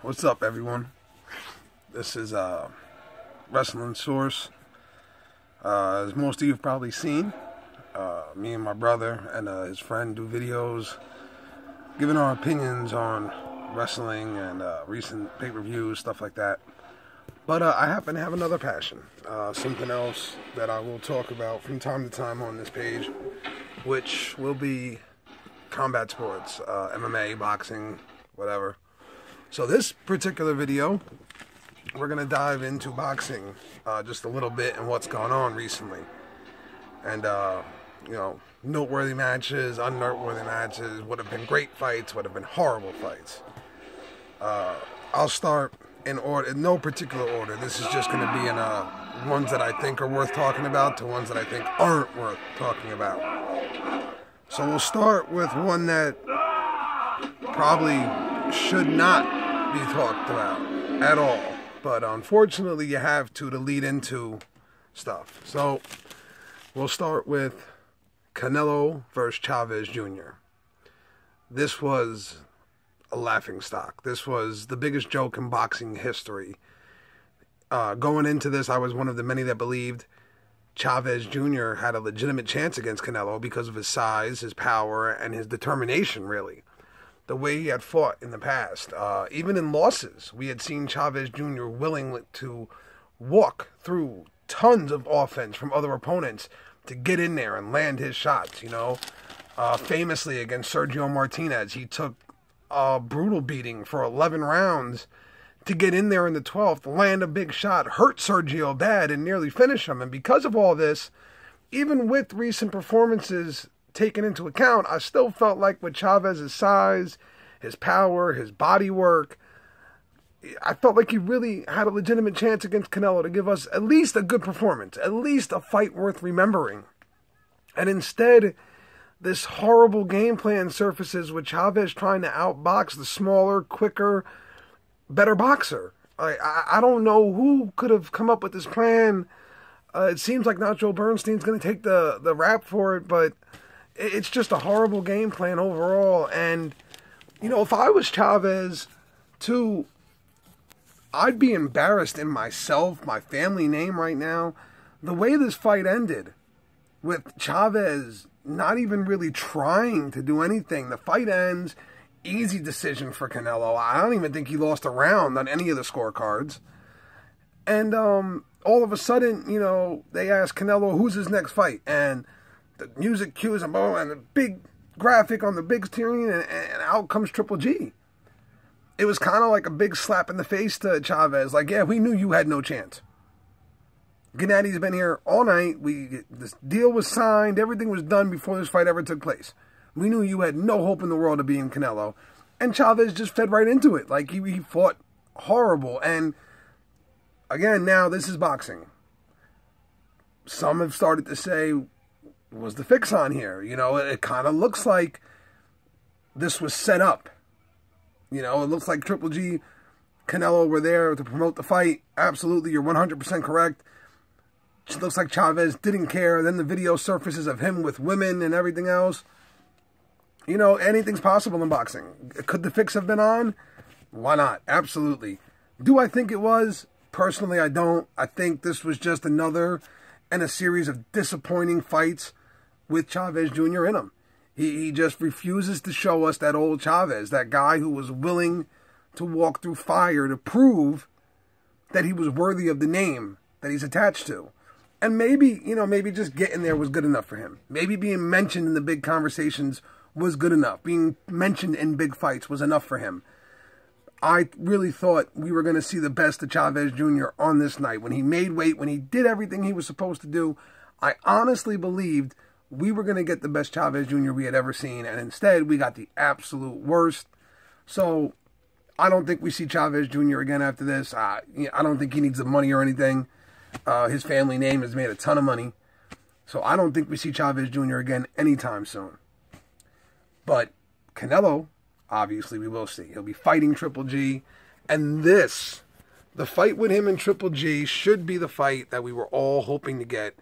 What's up, everyone? This is Wrestling Source. As most of you have probably seen, me and my brother and his friend do videos giving our opinions on wrestling and recent pay-per-views, stuff like that. But I happen to have another passion, something else that I will talk about from time to time on this page, which will be combat sports, MMA, boxing, whatever. So this particular video, we're going to dive into boxing just a little bit and what's gone on recently. And, noteworthy matches, unnoteworthy matches, would have been great fights, would have been horrible fights. I'll start in order, in no particular order. This is just going to be in ones that I think are worth talking about to ones that I think aren't worth talking about. So we'll start with one that probably should not be talked about at all, but unfortunately you have to lead into stuff. So we'll start with Canelo versus Chavez Jr. This was a laughingstock. This was the biggest joke in boxing history. Going into this, I was one of the many that believed Chavez Jr. had a legitimate chance against Canelo because of his size, his power, and his determination, really. The way he had fought in the past. Even in losses, we had seen Chavez Jr. willing to walk through tons of offense from other opponents to get in there and land his shots, famously against Sergio Martinez, he took a brutal beating for 11 rounds to get in there in the 12th, land a big shot, hurt Sergio bad, and nearly finish him. And because of all this, even with recent performances taken into account, I still felt like with Chavez's size, his power, his body work, I felt like he really had a legitimate chance against Canelo to give us at least a good performance, at least a fight worth remembering. And instead, this horrible game plan surfaces with Chavez trying to outbox the smaller, quicker, better boxer. I don't know who could have come up with this plan. It seems like Nacho Bernstein's going to take the rap for it, but it's just a horrible game plan overall. And, if I was Chavez, too, I'd be embarrassed in myself, my family name right now. The way this fight ended, with Chavez not even really trying to do anything. The fight ends, easy decision for Canelo. I don't even think he lost a round on any of the scorecards. And all of a sudden, they ask Canelo, who's his next fight? And the music cues him, and a big graphic on the big screen, and out comes Triple G. It was kind of like a big slap in the face to Chavez. Like, yeah, we knew you had no chance. Gennady's been here all night. This deal was signed. Everything was done before this fight ever took place. We knew you had no hope in the world of being Canelo. And Chavez just fed right into it. Like, he fought horrible. And, again, now this is boxing. Some have started to say, was the fix on here? It kind of looks like this was set up. It looks like Triple G, Canelo were there to promote the fight. Absolutely, you're 100% correct. It looks like Chavez didn't care. Then the video surfaces of him with women and everything else. Anything's possible in boxing. Could the fix have been on? Why not? Absolutely. Do I think it was? Personally, I don't. I think this was just another in a series of disappointing fights with Chavez Jr. in him. He just refuses to show us that old Chavez, that guy who was willing to walk through fire to prove that he was worthy of the name that he's attached to. And maybe just getting there was good enough for him. Maybe being mentioned in the big conversations was good enough. Being mentioned in big fights was enough for him. I really thought we were going to see the best of Chavez Jr. on this night. When he made weight, when he did everything he was supposed to do, I honestly believed we were going to get the best Chavez Jr. we had ever seen. And instead, we got the absolute worst. So, I don't think we see Chavez Jr. again after this. I don't think he needs the money or anything. His family name has made a ton of money. So, I don't think we see Chavez Jr. again anytime soon. But Canelo, obviously, we will see. He'll be fighting Triple G. And this, the fight with him and Triple G, should be the fight that we were all hoping to get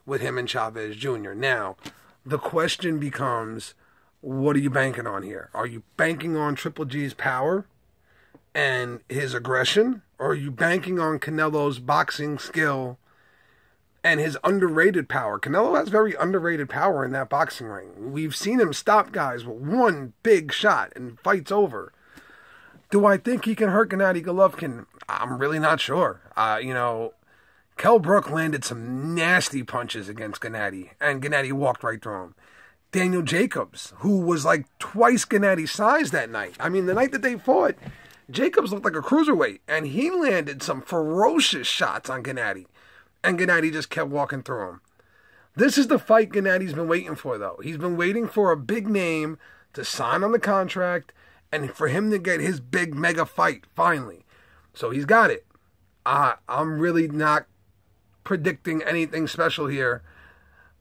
with him and Chavez Jr. Now, the question becomes, what are you banking on here? Are you banking on Triple G's power and his aggression, or are you banking on Canelo's boxing skill and his underrated power? Canelo has very underrated power in that boxing ring. We've seen him stop guys with one big shot and fight's over. Do I think he can hurt Gennady Golovkin? I'm really not sure. Kell Brook landed some nasty punches against Gennady, and Gennady walked right through him. Daniel Jacobs, who was like twice Gennady's size that night. I mean, the night that they fought, Jacobs looked like a cruiserweight, and he landed some ferocious shots on Gennady, and Gennady just kept walking through him. This is the fight Gennady's been waiting for, though. He's been waiting for a big name to sign on the contract and for him to get his big mega fight, finally. So he's got it. I'm really not predicting anything special here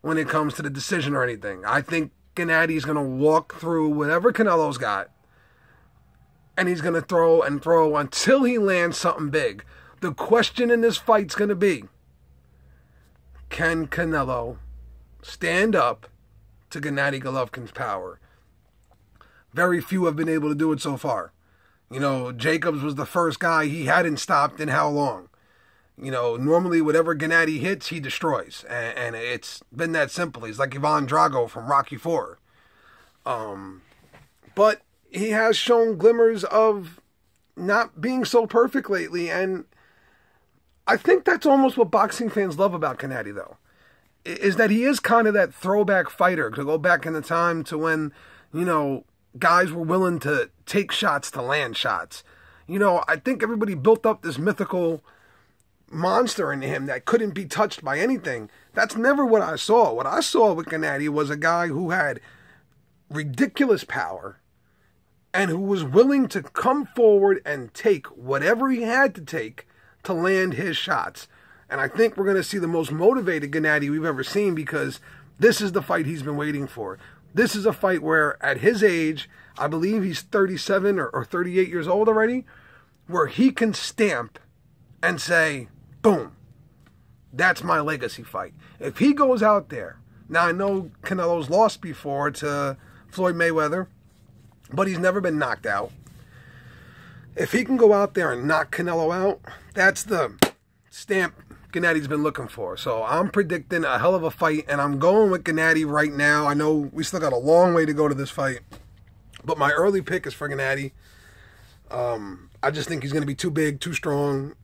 when it comes to the decision or anything. I think Gennady's going to walk through whatever Canelo's got, and he's going to throw and throw until he lands something big. The question in this fight's going to be, can Canelo stand up to Gennady Golovkin's power? Very few have been able to do it so far. Jacobs was the first guy he hadn't stopped in how long? Normally whatever Gennady hits, he destroys. And it's been that simple. He's like Ivan Drago from Rocky IV. But he has shown glimmers of not being so perfect lately. And I think that's almost what boxing fans love about Gennady, though, is that he is kind of that throwback fighter. To go back in the time to when, guys were willing to take shots to land shots. I think everybody built up this mythical monster in him that couldn't be touched by anything. That's never what I saw. What I saw with Gennady was a guy who had ridiculous power and who was willing to come forward and take whatever he had to take to land his shots. And I think we're going to see the most motivated Gennady we've ever seen, because this is the fight he's been waiting for. This is a fight where, at his age, I believe he's 37 or 38 years old already, where he can stamp and say, boom, that's my legacy fight. If he goes out there, now I know Canelo's lost before to Floyd Mayweather, but he's never been knocked out. If he can go out there and knock Canelo out, that's the stamp Gennady's been looking for. So I'm predicting a hell of a fight, and I'm going with Gennady right now. I know we still got a long way to go to this fight, but my early pick is for Gennady. I just think he's going to be too big, too strong,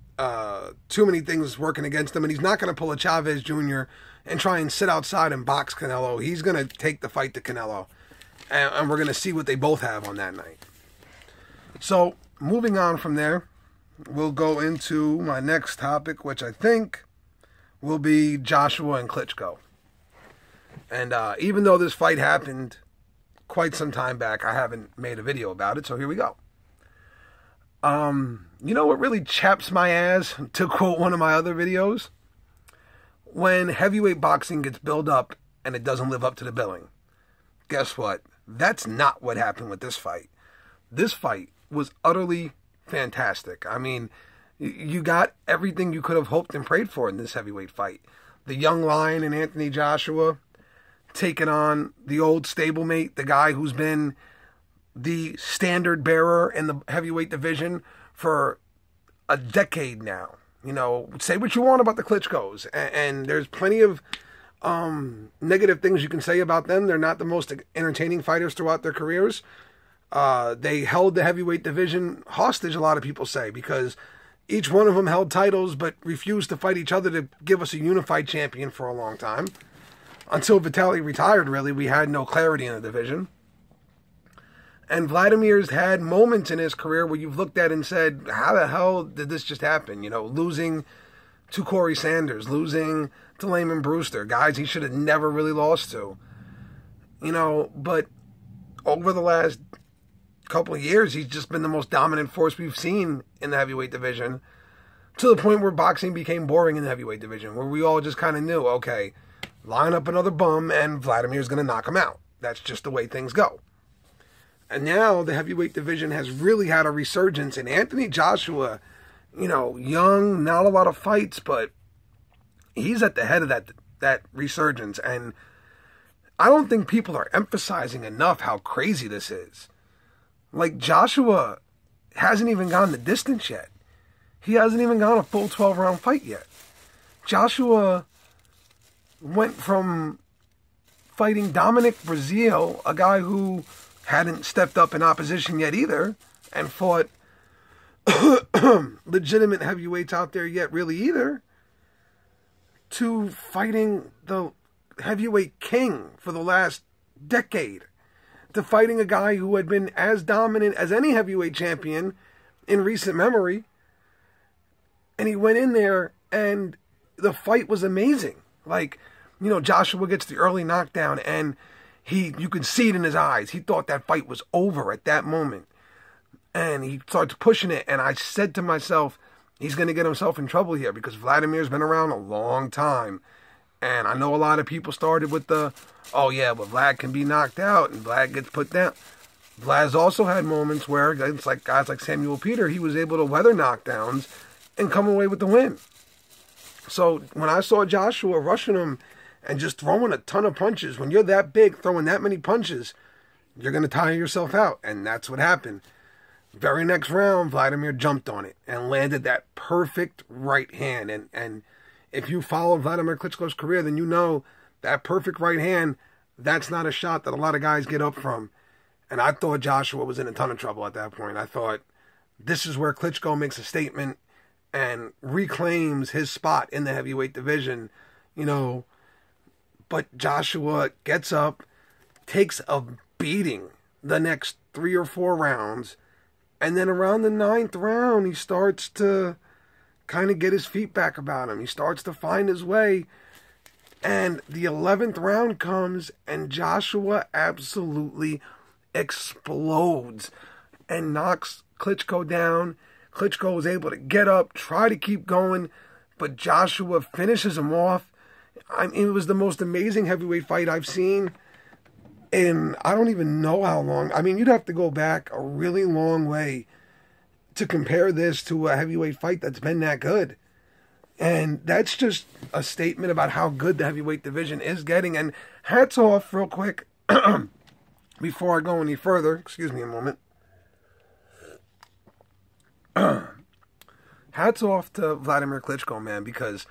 too many things working against him, and he's not going to pull a Chavez Jr. and try and sit outside and box Canelo. He's going to take the fight to Canelo, and we're going to see what they both have on that night. So moving on from there, we'll go into my next topic, which I think will be Joshua and Klitchko. And even though this fight happened quite some time back, I haven't made a video about it, so here we go. What really chaps my ass, to quote one of my other videos? When heavyweight boxing gets built up and it doesn't live up to the billing. Guess what? That's not what happened with this fight. This fight was utterly fantastic. I mean, you got everything you could have hoped and prayed for in this heavyweight fight. The young lion in Anthony Joshua taking on the old stablemate, the guy who's been the standard bearer in the heavyweight division for a decade now. Say what you want about the Klitschkos, and there's plenty of negative things you can say about them. They're not the most entertaining fighters throughout their careers. They held the heavyweight division hostage, a lot of people say, because each one of them held titles but refused to fight each other to give us a unified champion for a long time. Until Vitaly retired, really, we had no clarity in the division. And Wladamir's had moments in his career where you've looked at and said, how the hell did this just happen? Losing to Corey Sanders, losing to Layman Brewster, guys he should have never really lost to. But over the last couple of years, he's just been the most dominant force we've seen in the heavyweight division, to the point where boxing became boring in the heavyweight division, where we all just kind of knew, okay, line up another bum and Wladamir's going to knock him out. That's just the way things go. And now the heavyweight division has really had a resurgence, and Anthony Joshua, young, not a lot of fights, but he's at the head of that resurgence. And I don't think people are emphasizing enough how crazy this is. Like, Joshua hasn't even gone the distance yet. He hasn't even gone a full 12-round fight yet. Joshua went from fighting Dominic Breazeale, a guy who hadn't stepped up in opposition yet either, and fought legitimate heavyweights out there yet really either, to fighting the heavyweight king for the last decade, to fighting a guy who had been as dominant as any heavyweight champion in recent memory. And he went in there and the fight was amazing. Like, you know, Joshua gets the early knockdown and you could see it in his eyes. He thought that fight was over at that moment. And he starts pushing it. And I said to myself, he's going to get himself in trouble here because Wladamir's been around a long time. And I know a lot of people started with oh yeah, but Vlad can be knocked out and Vlad gets put down. Vlad's also had moments where it's like guys like Samuel Peter, he was able to weather knockdowns and come away with the win. So when I saw Joshua rushing him and just throwing a ton of punches, when you're that big, throwing that many punches, you're going to tire yourself out. And that's what happened. Very next round, Wladamir jumped on it and landed that perfect right hand. And if you follow Wladimir Klitschko's career, then you know that perfect right hand, that's not a shot that a lot of guys get up from. And I thought Joshua was in a ton of trouble at that point. I thought this is where Klitschko makes a statement and reclaims his spot in the heavyweight division, you know. But Joshua gets up, takes a beating the next 3 or 4 rounds, and then around the 9th round, he starts to kind of get his feet back about him. He starts to find his way. And the 11th round comes, and Joshua absolutely explodes and knocks Klitschko down. Klitschko was able to get up, try to keep going, but Joshua finishes him off. I mean, it was the most amazing heavyweight fight I've seen in I don't even know how long. I mean, you'd have to go back a really long way to compare this to a heavyweight fight that's been that good. And that's just a statement about how good the heavyweight division is getting. And hats off, real quick, before I go any further. Excuse me a moment. Hats off to Wladimir Klitschko, man, because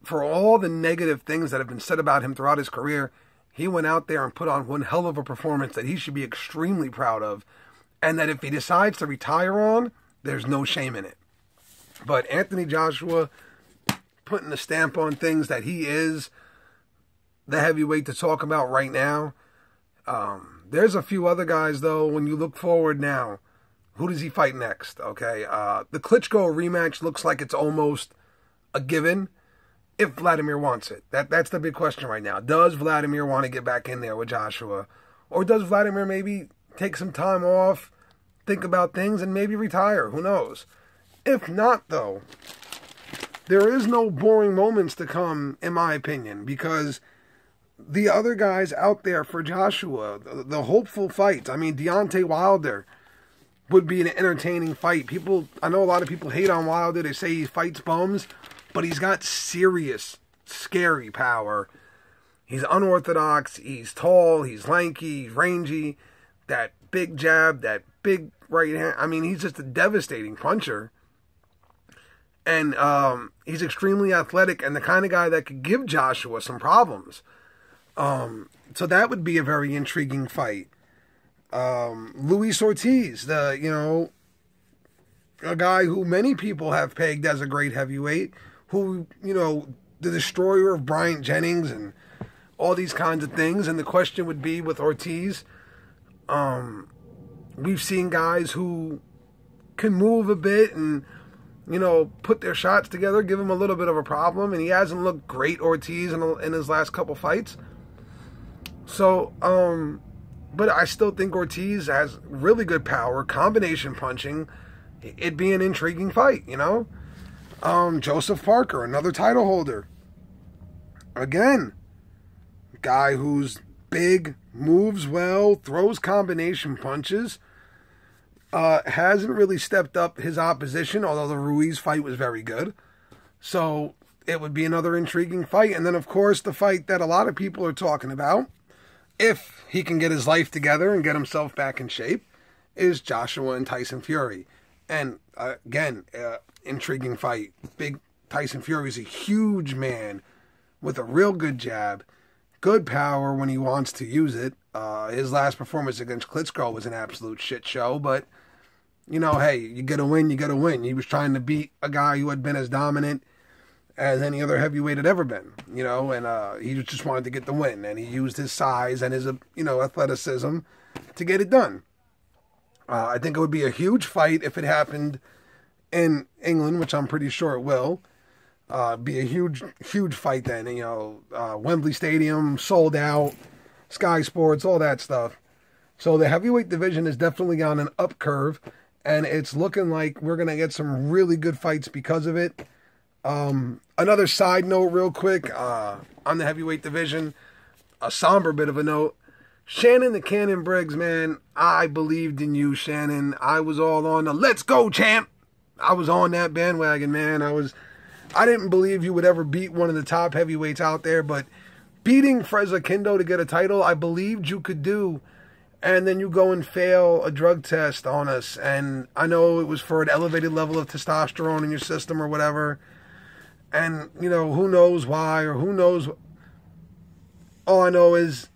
for all the negative things that have been said about him throughout his career, he went out there and put on one hell of a performance that he should be extremely proud of. And that if he decides to retire on, there's no shame in it. But Anthony Joshua putting the stamp on things that he is the heavyweight to talk about right now. There's a few other guys, though, when you look forward now. Who does he fight next? Okay, the Klitschko rematch looks like it's almost a given if Wladimir wants it. That's the big question right now. Does Wladimir want to get back in there with Joshua? Or does Wladimir maybe take some time off, think about things, and maybe retire? Who knows? If not, though, there is no boring moments to come, in my opinion, because the other guys out there for Joshua, the hopeful fights, I mean, Deontay Wilder would be an entertaining fight. I know a lot of people hate on Wilder. They say he fights bums, but he's got serious, scary power. He's unorthodox, he's tall, he's lanky, he's rangy, that big jab, that big right hand. I mean, he's just a devastating puncher. And he's extremely athletic and the kind of guy that could give Joshua some problems. So that would be a very intriguing fight. Luis Ortiz, a guy who many people have pegged as a great heavyweight, who, the destroyer of Bryant Jennings and all these kinds of things. And the question would be with Ortiz, we've seen guys who can move a bit and, put their shots together, give him a little bit of a problem. And he hasn't looked great, Ortiz, in his last couple fights. So, but I still think Ortiz has really good power, combination punching. It'd be an intriguing fight, Joseph Parker, another title holder. Again, guy who's big, moves well, throws combination punches. Hasn't really stepped up his opposition, although the Ruiz fight was very good. So it would be another intriguing fight. And then, of course, the fight that a lot of people are talking about, if he can get his life together and get himself back in shape, is Joshua and Tyson Fury. And again, intriguing fight. Big Tyson Fury is a huge man with a real good jab, good power when he wants to use it. His last performance against Klitchko was an absolute shit show, but, you know, hey, you get a win, you get a win. He was trying to beat a guy who had been as dominant as any other heavyweight had ever been, you know, and he just wanted to get the win, and he used his size and his, athleticism to get it done. I think it would be a huge fight if it happened in England, which I'm pretty sure it will. Be a huge fight then, Wembley Stadium, sold out, Sky Sports, all that stuff. So the heavyweight division is definitely on an up curve, and it's looking like we're going to get some really good fights because of it. Another side note real quick on the heavyweight division, a somber bit of a note. Shannon the Cannon Briggs, man, I believed in you, Shannon. I was all on the let's go, champ. I was on that bandwagon, man. I didn't believe you would ever beat one of the top heavyweights out there, but beating Freza Kindo to get a title, I believed you could do. And then you go and fail a drug test on us. And I know it was for an elevated level of testosterone in your system or whatever. And, who knows why or who knows. All I know is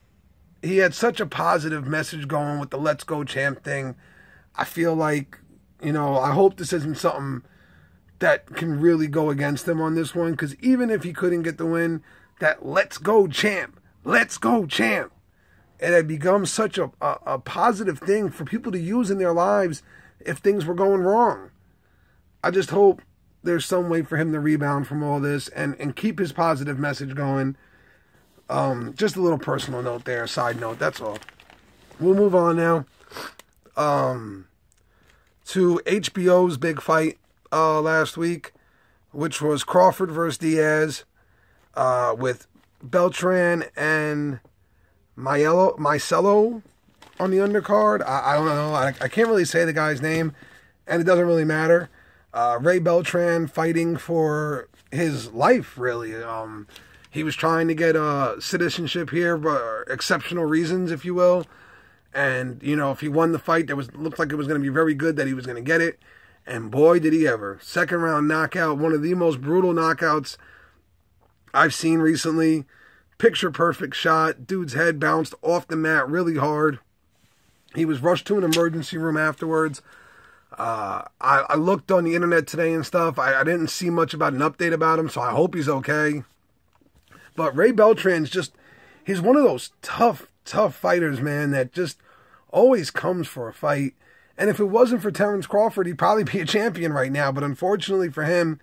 he had such a positive message going with the let's go champ thing. I feel like, I hope this isn't something that can really go against him on this one. Because even if he couldn't get the win, that let's go champ, it had become such a positive thing for people to use in their lives if things were going wrong. I just hope there's some way for him to rebound from all this and keep his positive message going. Just a little personal note there, side note, that's all. We'll move on now to HBO's big fight last week, which was Crawford versus Diaz with Beltran and Micello on the undercard. I don't know. I can't really say the guy's name, and it doesn't really matter. Ray Beltran fighting for his life, really. He was trying to get citizenship here for exceptional reasons, if you will. And, if he won the fight, looked like it was going to be very good that he was going to get it. And boy, did he ever. Second round knockout, one of the most brutal knockouts I've seen recently. Picture perfect shot. Dude's head bounced off the mat really hard. He was rushed to an emergency room afterwards. I looked on the internet today and stuff. I didn't see much about an update about him, so I hope he's okay. But Ray Beltran's he's one of those tough fighters, man, that just always comes for a fight. And if it wasn't for Terence Crawford, he'd probably be a champion right now. But unfortunately for him,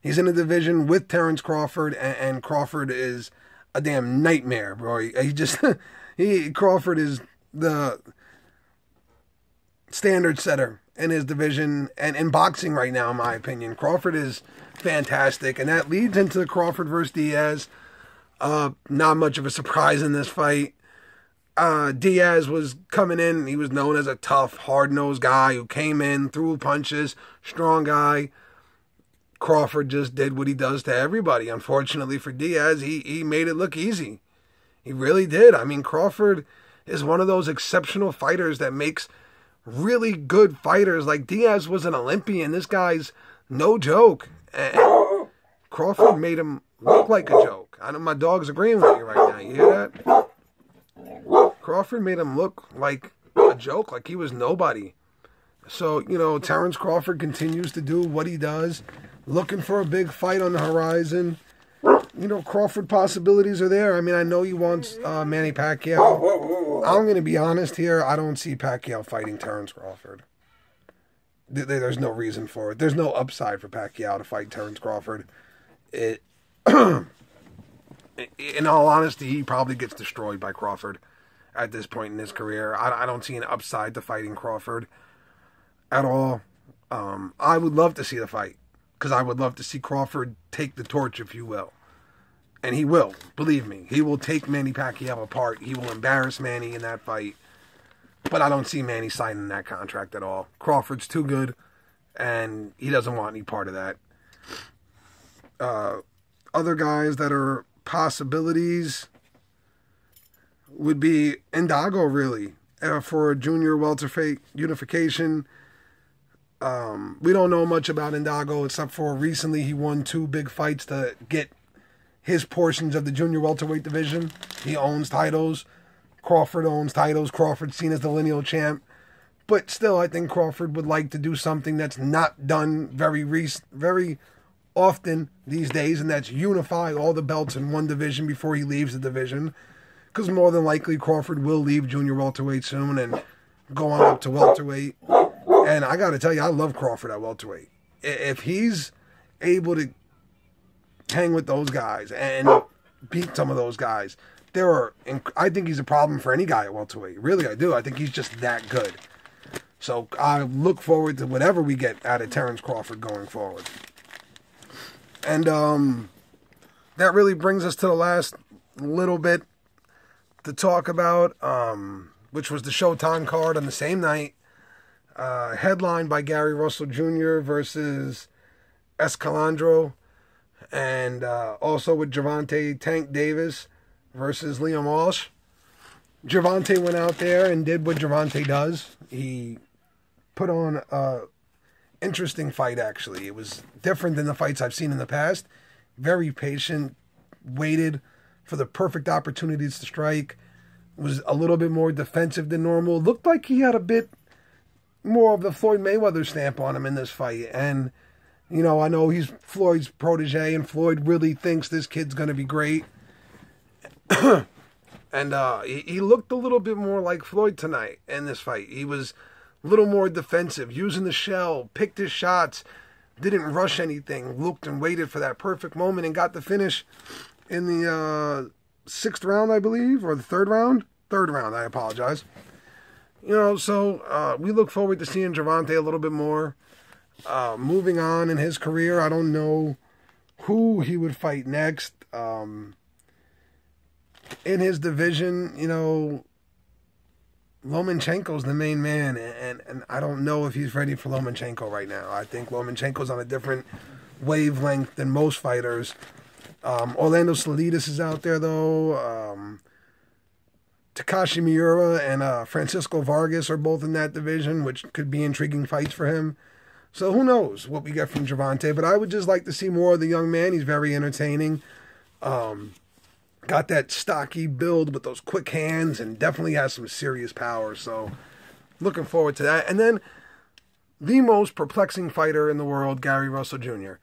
he's in a division with Terence Crawford, and Crawford is a damn nightmare, bro. Crawford is the standard setter in his division and in boxing right now, in my opinion. Crawford is fantastic, and that leads into the Crawford versus Diaz. Not much of a surprise in this fight. Diaz was coming in. He was known as a tough, hard-nosed guy who came in, threw punches, strong guy. Crawford just did what he does to everybody. Unfortunately for Diaz, he made it look easy. He really did. I mean, Crawford is one of those exceptional fighters that makes really good fighters. Like, Diaz was an Olympian. This guy's no joke. And Crawford made him look like a joke. I know my dog's agreeing with you right now. You hear that? Crawford made him look like a joke, like he was nobody. So, Terence Crawford continues to do what he does, looking for a big fight on the horizon. Crawford possibilities are there. I mean, I know he wants Manny Pacquiao. I'm going to be honest here. I don't see Pacquiao fighting Terence Crawford. There's no reason for it. There's no upside for Pacquiao to fight Terence Crawford. In all honesty, he probably gets destroyed by Crawford at this point in his career. I don't see an upside to fighting Crawford at all. I would love to see the fight, because I would love to see Crawford take the torch, if you will. And he will, believe me. He will take Manny Pacquiao apart. He will embarrass Manny in that fight. But I don't see Manny signing that contract at all. Crawford's too good, and he doesn't want any part of that. Other guys that are possibilities would be Ndago, really. for junior welterweight unification. We don't know much about Ndago except for recently he won 2 big fights to get his portions of the junior welterweight division. He owns titles. Crawford owns titles. Crawford's seen as the lineal champ. But still, I think Crawford would like to do something that's not done very often these days, and that's unify all the belts in one division before he leaves the division. Because more than likely, Crawford will leave junior welterweight soon and go on up to welterweight. And I got to tell you, I love Crawford at welterweight. If he's able to hang with those guys and beat some of those guys, I think he's a problem for any guy at welterweight. Really, I do. I think he's just that good. So I look forward to whatever we get out of Terence Crawford going forward. And that really brings us to the last little bit to talk about, which was the Showtime card on the same night. Headlined by Gary Russell Jr. versus Escalandro. And also with Gervonta Tank Davis versus Liam Walsh. Gervonta went out there and did what Gervonta does. He put on an interesting fight, actually. It was different than the fights I've seen in the past. Very patient, waited for the perfect opportunities to strike. Was a little bit more defensive than normal. Looked like he had a bit more of the Floyd Mayweather stamp on him in this fight. And, you know, I know he's Floyd's protege, and Floyd really thinks this kid's going to be great. And he looked a little bit more like Floyd tonight in this fight. He was a little more defensive, using the shell, picked his shots, didn't rush anything, looked and waited for that perfect moment, and got the finish in the 6th round, I believe, or the 3rd round? 3rd round, I apologize. You know, so we look forward to seeing Gervonta a little bit more. Moving on in his career, I don't know who he would fight next. In his division, you know, Lomachenko's the main man, and I don't know if he's ready for Lomachenko right now. I think Lomachenko's on a different wavelength than most fighters. Orlando Salinas is out there, though. Takashi Miura and Francisco Vargas are both in that division, which could be intriguing fights for him. So who knows what we get from Gervonta, but I would just like to see more of the young man. He's very entertaining. Got that stocky build with those quick hands and definitely has some serious power. So looking forward to that. And then the most perplexing fighter in the world, Gary Russell Jr.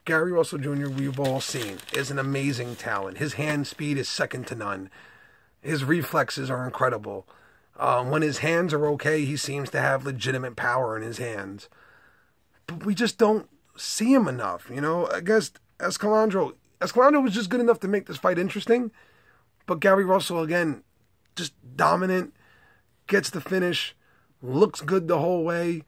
Gary Russell Jr., we've all seen, is an amazing talent. His hand speed is second to none. His reflexes are incredible. When his hands are okay, he seems to have legitimate power in his hands. But we just don't see him enough, you know. I guess Escalandro was just good enough to make this fight interesting. But Gary Russell, again, just dominant, gets the finish, looks good the whole way.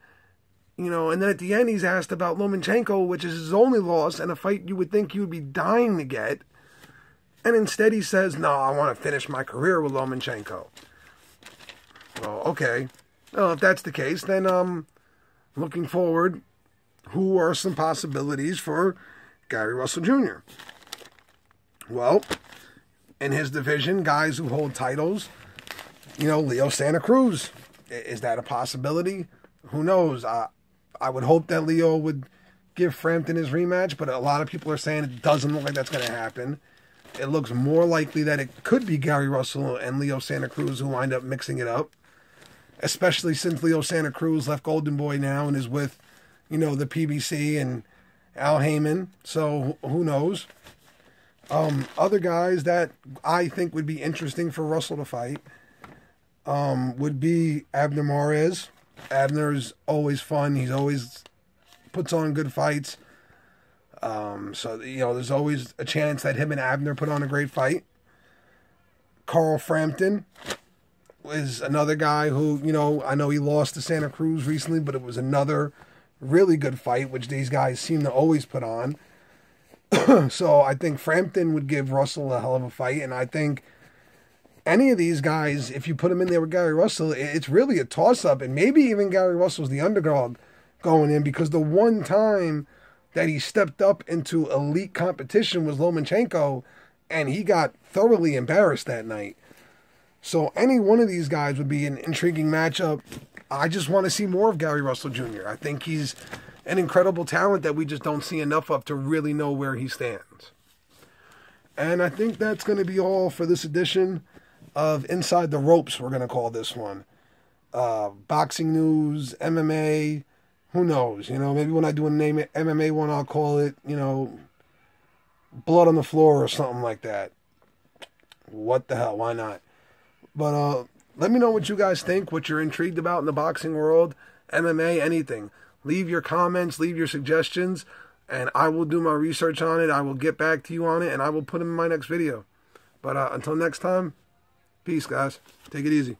You know, and then at the end he's asked about Lomachenko, which is his only loss, and a fight you would think he would be dying to get. And instead he says, no, I want to finish my career with Lomachenko. Well, okay. Well, if that's the case, then looking forward, who are some possibilities for Gary Russell Jr.? Well, in his division, guys who hold titles, you know, Leo Santa Cruz. Is that a possibility? Who knows? I would hope that Leo would give Frampton his rematch, but a lot of people are saying it doesn't look like that's going to happen. It looks more likely that it could be Gary Russell and Leo Santa Cruz who wind up mixing it up, especially since Leo Santa Cruz left Golden Boy now and is with, you know, the PBC and Al Heyman. So who knows? Other guys that I think would be interesting for Russell to fight would be Abner Mares. Abner's always fun. He's always puts on good fights. So, you know, there's always a chance that him and Abner put on a great fight. Carl Frampton is another guy who, you know, I know he lost to Santa Cruz recently, but it was another really good fight, which these guys seem to always put on. So I think Frampton would give Russell a hell of a fight, and I think any of these guys, if you put them in there with Gary Russell, it's really a toss-up, and maybe even Gary Russell's the underdog going in, because the one time that he stepped up into elite competition was Lomachenko, and he got thoroughly embarrassed that night. So any one of these guys would be an intriguing matchup. I just want to see more of Gary Russell Jr. I think he's an incredible talent that we just don't see enough of to really know where he stands. And I think that's going to be all for this edition of Inside the Ropes, we're going to call this one. Boxing news, MMA, who knows? You know, maybe when I do a name MMA one, I'll call it, you know, Blood on the Floor or something like that. What the hell? Why not? But let me know what you guys think, what you're intrigued about in the boxing world, MMA, anything. Leave your comments, leave your suggestions, and I will do my research on it. I will get back to you on it, and I will put them in my next video. But until next time, peace, guys. Take it easy.